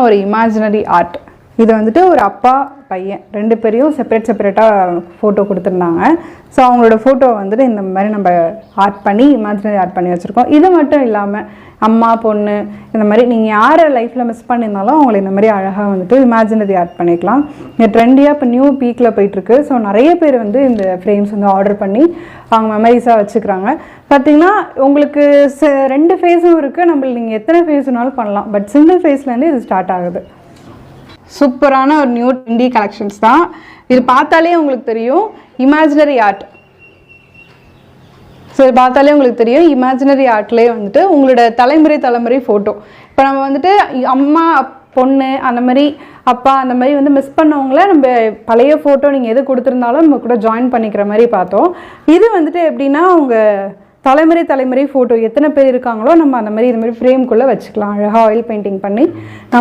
ஒரு imaginary art. இது வந்துட்டு ஒரு அப்பா பையன் 2 பேரையும் செப்பரேட்டாக ஃபோட்டோ கொடுத்துருந்தாங்க. ஸோ அவங்களோட ஃபோட்டோ வந்துட்டு இந்த மாதிரி நம்ம ஆர்ட் பண்ணி இமேஜினரி ஆர்ட் பண்ணி வச்சுருக்கோம். இது மட்டும் இல்லாமல் அம்மா பொண்ணு இந்த மாதிரி நீங்கள் யாரை லைஃப்பில் மிஸ் பண்ணியிருந்தாலும் அவங்களை இந்த மாதிரி அழகாக வந்துட்டு இமேஜினரி ஆர்ட் பண்ணிக்கலாம். இந்த ட்ரெண்டியாக இப்போ நியூ பீக்கில் போயிட்டுருக்கு. ஸோ நிறைய பேர் வந்து இந்த ஃப்ரேம்ஸ் வந்து ஆர்டர் பண்ணி அவங்க மெமரிஸாக வச்சுக்கிறாங்க. பார்த்திங்கன்னா உங்களுக்கு 2 ஃபேஸும் இருக்குது. நம்மளுக்கு நீங்கள் எத்தனை ஃபேஸ்னாலும் பண்ணலாம். பட் சிங்கிள் ஃபேஸ்லேருந்து இது ஸ்டார்ட் ஆகுது. சூப்பரான ஒரு நியூ ட்ரெண்டி கலெக்ஷன்ஸ் தான். இது பார்த்தாலே உங்களுக்கு தெரியும் இமேஜினரி ஆர்ட். ஸோ இது பார்த்தாலே உங்களுக்கு தெரியும் இமேஜினரி ஆர்ட்லேயே வந்துட்டு உங்களோட தலைமுறை ஃபோட்டோ. இப்போ நம்ம வந்துட்டு அம்மா பொண்ணு அந்த மாதிரி அப்பா அந்த மாதிரி வந்து மிஸ் பண்ணவங்கள நம்ம பழைய ஃபோட்டோ நீங்கள் எது கொடுத்துருந்தாலும் நம்ம கூட ஜாயின் பண்ணிக்கிற மாதிரி பார்த்தோம். இது வந்துட்டு எப்படின்னா அவங்க தலைமுறை ஃபோட்டோ எத்தனை பேர் இருக்காங்களோ நம்ம அந்த மாதிரி இது மாதிரி ஃப்ரேம்குள்ளே வச்சுக்கலாம். அழகாக ஆயில் பெயிண்டிங் பண்ணி நம்ம